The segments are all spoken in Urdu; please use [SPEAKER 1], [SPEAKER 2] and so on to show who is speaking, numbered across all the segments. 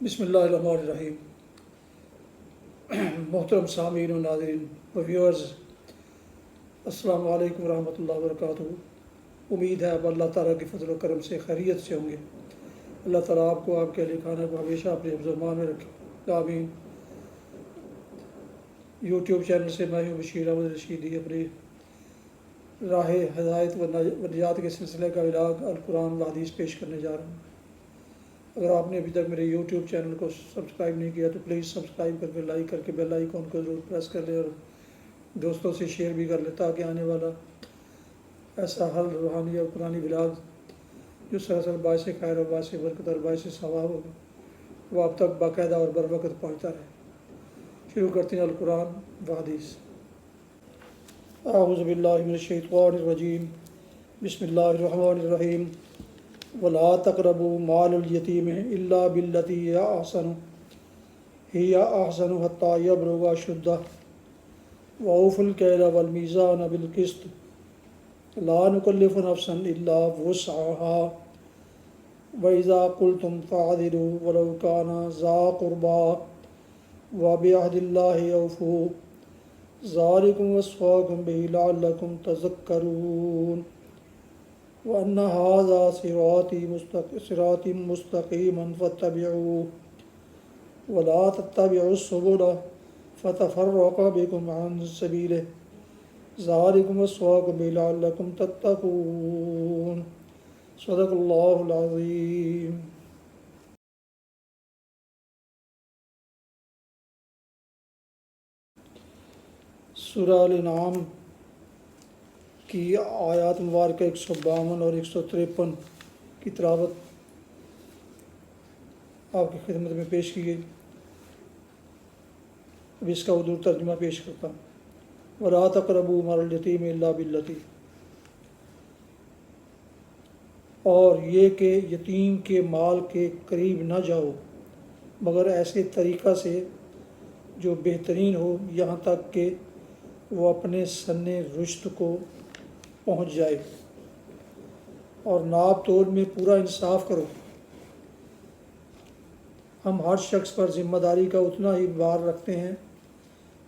[SPEAKER 1] بسم اللہ الرحمن الرحیم۔ محترم سامعین و ناظرین و ویورز، السلام علیکم ورحمۃ اللہ وبرکاتہ۔ امید ہے اب اللہ تعالیٰ کے فضل و کرم سے خیریت سے ہوں گے۔ اللہ تعالیٰ آپ کو آپ کے اہل خانہ کو ہمیشہ اپنے حفظ و امان میں رکھے، آمین۔ یوٹیوب چینل سے میں ہوں بشیر احمد رشیدی اپنی راہ ہدایت و نجات کے سلسلے کا علاج القرآن و حدیث پیش کرنے جا رہا ہوں۔ اگر آپ نے ابھی تک میرے یوٹیوب چینل کو سبسکرائب نہیں کیا تو پلیز سبسکرائب کر کے لائک کر کے بیل آئیکن کو ضرور پریس کر لیں اور دوستوں سے شیئر بھی کر لیں تاکہ آنے والا ایسا ہر روحانی اور قرآنی بلاگ جو سراسر باعث خیر اور باعث برکت اور باعث ثواب ہوگا وہ آپ تک باقاعدہ اور بر وقت پہنچتا رہے۔ شروع کرتے ہیں القرآن و حدیث۔ اعوذ باللہ من الشیطان الرجیم، بسم اللہ الرحمن الرحیم۔ وَلَا تَقْرَبُوا مَالَ الْيَتِيمِ إِلَّا بِالَّتِي هِيَ أَحْسَنُ حَتَّى يَبْلُغَ أَشُدَّهُ وَأَوْفُوا الْكَيْلَ وَالْمِيزَانَ بِالْقِسْطِ لَا نُكَلِّفُ نَفْسًا إِلَّا وُسْعَهَا وَإِذَا قُلْتُمْ فَاعْدِلُوا وَلَوْ كَانَ ذَا قُرْبَىٰ وَبِعَهْدِ اللَّهِ أَوْفُوا ذَلِكُمْ وَصَّاكُمْ بِهِ لَعَلَّكُمْ تَذَكَّرُونَ وَأَنَّ هَذَا صِرَاطِي مُسْتَقِيمًا فَاتَّبِعُوهُ وَلَا تَتَّبِعُوا السُّبُلَ فَتَفَرَّقَ بِكُمْ عَنْ سَبِيلِهِ ذَلِكُمْ وَصَّاكُمْ بِهِ لَعَلَّكُمْ تَتَّقُونَ۔ صدق اللہ العظیم۔ سورہ الانعام کی آیات مبارکہ 152 اور 153 کی تلاوت آپ کی خدمت میں پیش کی گئی۔ اب اس کا اردو ترجمہ پیش کرتا ہوں۔ وَلَا تَقْرَبُوا مَالَ الْيَتِيمِ إِلَّا بِالَّتِي، اور یہ کہ یتیم کے مال کے قریب نہ جاؤ مگر ایسے طریقہ سے جو بہترین ہو، یہاں تک کہ وہ اپنے سن رشد کو پہنچ جائے، اور ناپ تول میں پورا انصاف کرو۔ ہم ہر شخص پر ذمہ داری کا اتنا ہی بار رکھتے ہیں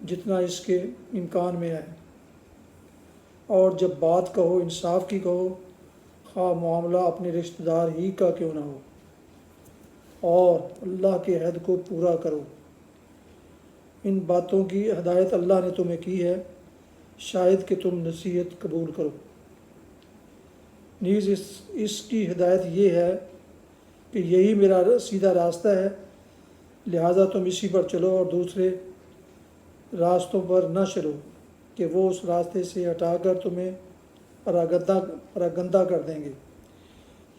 [SPEAKER 1] جتنا اس کے امکان میں ہے، اور جب بات کہو انصاف کی کہو، خواہ معاملہ اپنے رشتہ دار ہی کا کیوں نہ ہو، اور اللہ کے عہد کو پورا کرو۔ ان باتوں کی ہدایت اللہ نے تمہیں کی ہے، شاید کہ تم نصیحت قبول کرو۔ نیز اس کی ہدایت یہ ہے کہ یہی میرا سیدھا راستہ ہے، لہٰذا تم اسی پر چلو اور دوسرے راستوں پر نہ چلو کہ وہ اس راستے سے ہٹا کر تمہیں پراگندہ کر دیں گے۔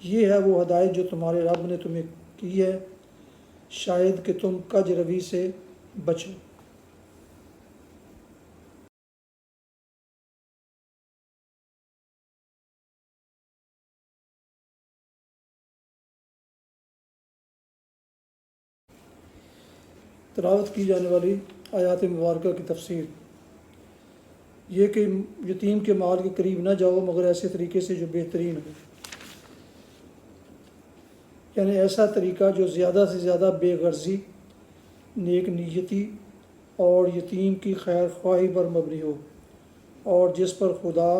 [SPEAKER 1] یہ ہے وہ ہدایت جو تمہارے رب نے تمہیں کی ہے، شاید کہ تم کج روی سے بچو۔ تلاوت کی جانے والی آیات مبارکہ کی تفسیر یہ کہ یتیم کے مال کے قریب نہ جاؤ مگر ایسے طریقے سے جو بہترین ہو، یعنی ایسا طریقہ جو زیادہ سے زیادہ بے غرضی، نیک نیتی اور یتیم کی خیر خواہی پر مبنی ہو، اور جس پر خدا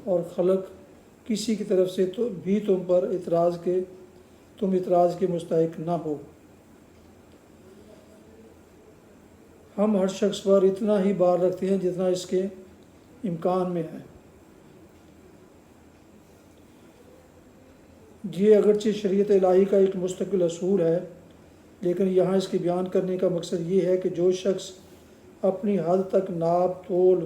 [SPEAKER 1] اور خلق کسی کی طرف سے بھی تم اعتراض کے مستحق نہ ہو۔ ہم ہر شخص پر اتنا ہی بار رکھتے ہیں جتنا اس کے امکان میں ہے۔ یہ اگرچہ شریعت الہی کا ایک مستقل اصول ہے، لیکن یہاں اس کے بیان کرنے کا مقصد یہ ہے کہ جو شخص اپنی حد تک ناپ تول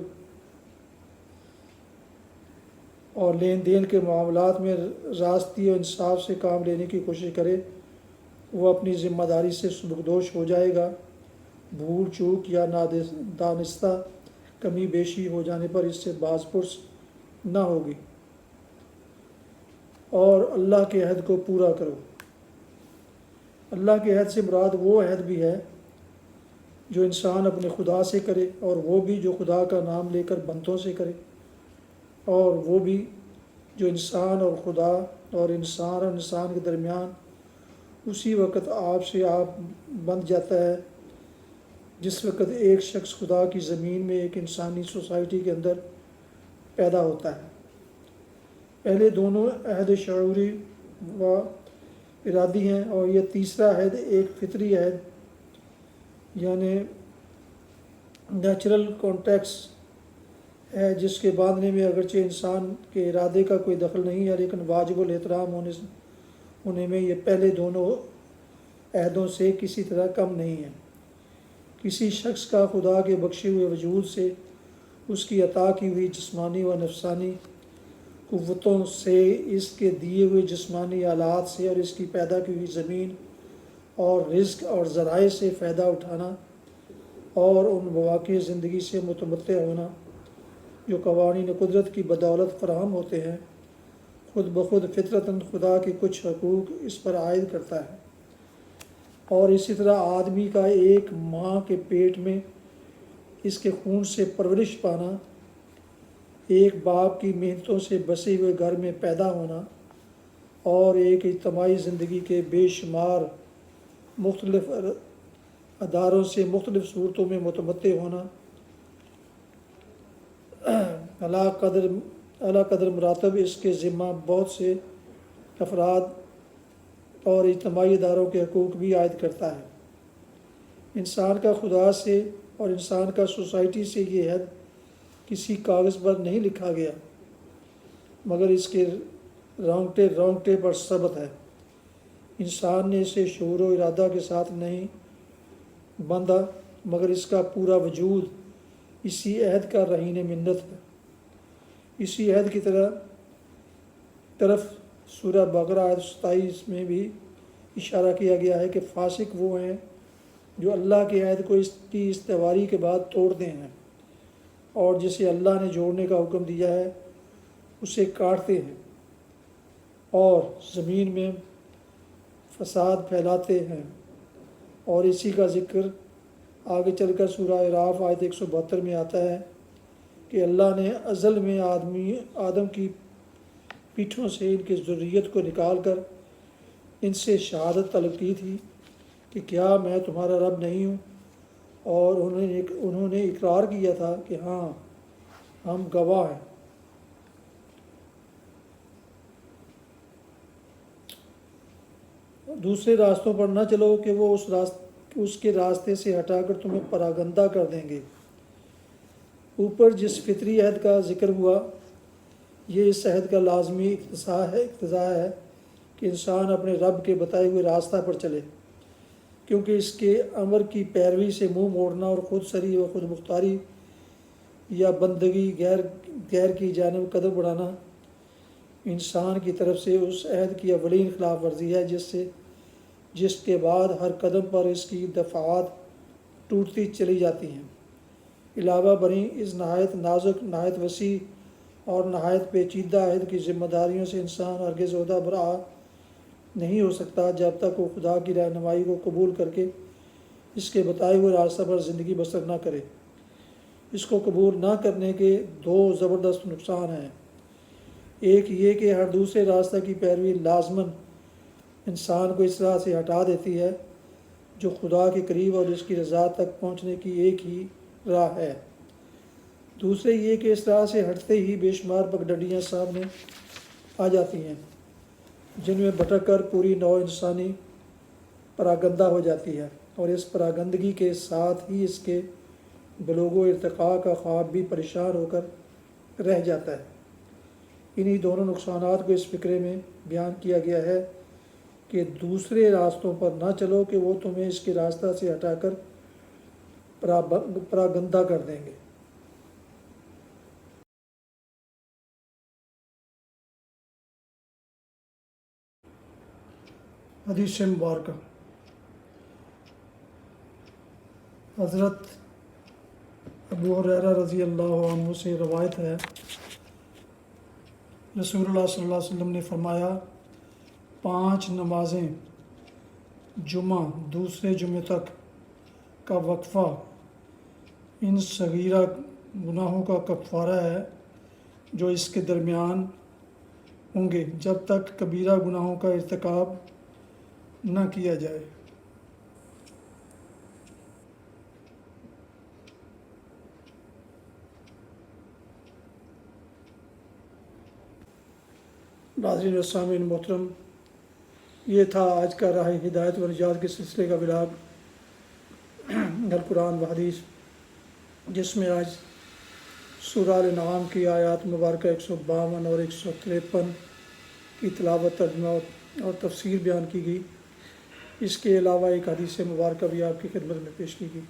[SPEAKER 1] اور لین دین کے معاملات میں راستی اور انصاف سے کام لینے کی کوشش کرے، وہ اپنی ذمہ داری سے سبکدوش ہو جائے گا۔ بھول چوک یا دانستہ کمی بیشی ہو جانے پر اس سے باز پرس نہ ہوگی، اور اللہ کے عہد کو پورا کرو۔ اللہ کے عہد سے مراد وہ عہد بھی ہے جو انسان اپنے خدا سے کرے، اور وہ بھی جو خدا کا نام لے کر بندوں سے کرے، اور وہ بھی جو انسان اور خدا اور انسان کے درمیان اسی وقت آپ سے آپ بن جاتا ہے جس وقت ایک شخص خدا کی زمین میں ایک انسانی سوسائٹی کے اندر پیدا ہوتا ہے۔ پہلے دونوں عہد شعوری و ارادی ہیں، اور یہ تیسرا عہد ایک فطری عہد یعنی نیچرل کانٹیکس ہے، جس کے باندھنے میں اگرچہ انسان کے ارادے کا کوئی دخل نہیں ہے، لیکن واجب الاحترام ہونے میں یہ پہلے دونوں عہدوں سے کسی طرح کم نہیں ہے۔ کسی شخص کا خدا کے بخشے ہوئے وجود سے، اس کی عطا کی ہوئی جسمانی و نفسانی قوتوں سے، اس کے دیے ہوئے جسمانی آلات سے، اور اس کی پیدا کی ہوئی زمین اور رزق اور ذرائع سے فائدہ اٹھانا، اور ان مواقع زندگی سے متمتع ہونا جو قوانین قدرت کی بدولت فراہم ہوتے ہیں، خود بخود فطرتاً خدا کے کچھ حقوق اس پر عائد کرتا ہے۔ اور اسی طرح آدمی کا ایک ماں کے پیٹ میں اس کے خون سے پرورش پانا، ایک باپ کی محنتوں سے بسے ہوئے گھر میں پیدا ہونا، اور ایک اجتماعی زندگی کے بے شمار مختلف اداروں سے مختلف صورتوں میں متمتع ہونا، اعلیٰ قدر مراتب اس کے ذمہ بہت سے افراد اور اجتماعی اداروں کے حقوق بھی عائد کرتا ہے۔ انسان کا خدا سے اور انسان کا سوسائٹی سے یہ عہد کسی کاغذ پر نہیں لکھا گیا، مگر اس کے رونگٹے پر ثبت ہے۔ انسان نے اسے شعور و ارادہ کے ساتھ نہیں باندھا، مگر اس کا پورا وجود اسی عہد کا رہین منت ہے۔ اسی عہد کی طرف سورہ بقرہ آیت 27 میں بھی اشارہ کیا گیا ہے کہ فاسق وہ ہیں جو اللہ کے عہد کو اس کی استواری کے بعد توڑتے ہیں، اور جسے اللہ نے جوڑنے کا حکم دیا ہے اسے کاٹتے ہیں اور زمین میں فساد پھیلاتے ہیں۔ اور اسی کا ذکر آگے چل کر سورہ اعراف آیت 172 میں آتا ہے کہ اللہ نے ازل میں آدم کی پیٹھوں سے ان کی ذریت کو نکال کر ان سے شہادت طلب کی تھی کہ کیا میں تمہارا رب نہیں ہوں، اور انہوں نے اقرار کیا تھا کہ ہاں ہم گواہ ہیں۔ دوسرے راستوں پر نہ چلو کہ وہ اس کے راستے سے ہٹا کر تمہیں پراگندہ کر دیں گے۔ اوپر جس فطری عہد کا ذکر ہوا، یہ اس عہد کا لازمی اقتضاء ہے کہ انسان اپنے رب کے بتائے ہوئے راستہ پر چلے، کیونکہ اس کے امر کی پیروی سے منہ موڑنا اور خود سری و خود مختاری یا بندگی غیر کی جانب قدم بڑھانا انسان کی طرف سے اس عہد کی اولین خلاف ورزی ہے، جس کے بعد ہر قدم پر اس کی دفعات ٹوٹتی چلی جاتی ہیں۔ علاوہ بریں اس نہایت نازک، نہایت وسیع اور نہایت پیچیدہ عہد کی ذمہ داریوں سے انسان ہرگز عہدہ برآ نہیں ہو سکتا جب تک وہ خدا کی رہنمائی کو قبول کر کے اس کے بتائے ہوئے راستہ پر زندگی بسر نہ کرے۔ اس کو قبول نہ کرنے کے دو زبردست نقصان ہیں۔ ایک یہ کہ ہر دوسرے راستہ کی پیروی لازماً انسان کو اس راہ سے ہٹا دیتی ہے جو خدا کے قریب اور اس کی رضا تک پہنچنے کی ایک ہی راہ ہے۔ دوسرے یہ کہ اس راہ سے ہٹتے ہی بے شمار پگڈنڈیاں سامنے آ جاتی ہیں، جن میں بھٹک کر پوری نوع انسانی پراگندہ ہو جاتی ہے، اور اس پراگندگی کے ساتھ ہی اس کے بلوغ و ارتقاء کا خواب بھی پریشان ہو کر رہ جاتا ہے۔ انہی دونوں نقصانات کو اس فقرے میں بیان کیا گیا ہے کہ دوسرے راستوں پر نہ چلو کہ وہ تمہیں اس کے راستہ سے ہٹا کر پراگندہ کر دیں گے۔ حدیث مبارکہ۔ حضرت ابو ہریرہ رضی اللہ عنہ سے روایت ہے، رسول اللہ صلی اللہ علیہ وسلم نے فرمایا، 5 نمازیں جمعہ دوسرے جمعے تک کا وقفہ ان صغیرہ گناہوں کا کفارہ ہے جو اس کے درمیان ہوں گے جب تک کبیرہ گناہوں کا ارتکاب نہ کیا جائے۔ ناظرین و سامعین محترم، یہ تھا آج کا راہ ہدایت و نجات کے سلسلے کا ولاگ القرآن و حدیث، جس میں آج سورہ الانعام کی آیات مبارکہ 152 اور 153 کی تلاوت، ترجمہ اور تفسیر بیان کی گئی۔ اس کے علاوہ ایک حدیث مبارکہ بھی آپ کی خدمت میں پیش کی گئی۔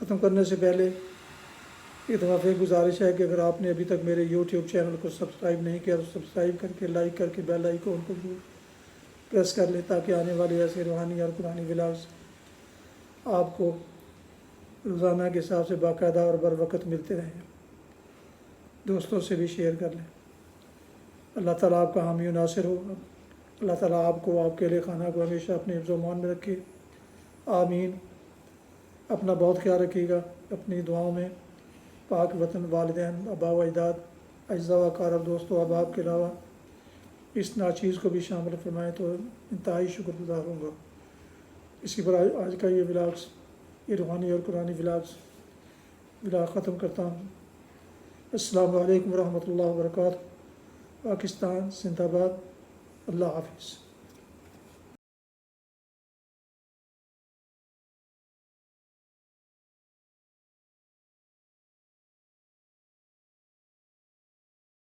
[SPEAKER 1] ختم کرنے سے پہلے ایک دفعہ گزارش ہے کہ اگر آپ نے ابھی تک میرے یوٹیوب چینل کو سبسکرائب نہیں کیا تو سبسکرائب کر کے لائک کر کے بیل آئیکن کو ضرور پریس کر لیں، تاکہ آنے والے ایسے روحانی اور قرآنی ولاگز آپ کو روزانہ کے حساب سے باقاعدہ اور بر وقت ملتے رہیں۔ دوستوں سے بھی شیئر کر لیں۔ اللہ تعالیٰ آپ کا حامی و ناصر ہو۔ اللہ تعالیٰ آپ کو، آپ کے اہل خانہ کو ہمیشہ اپنے حفظ و امان میں رکھے، آمین۔ اپنا بہت خیال رکھیے گا، اپنی دعاؤں میں پاک وطن، والدین، آباء و اجداد، اجزاء و اقارب، دوست و احباب کے علاوہ اس ناچیز کو بھی شامل فرمائیں تو انتہائی شکر گزار ہوں گا۔ اسی پر آج کا یہ ولاگس، یہ روحانی اور قرآنی ولاگ ختم کرتا ہوں۔ السلام علیکم ورحمۃ اللہ وبرکاتہ۔ پاکستان زندہ باد۔ اللہ حافظ۔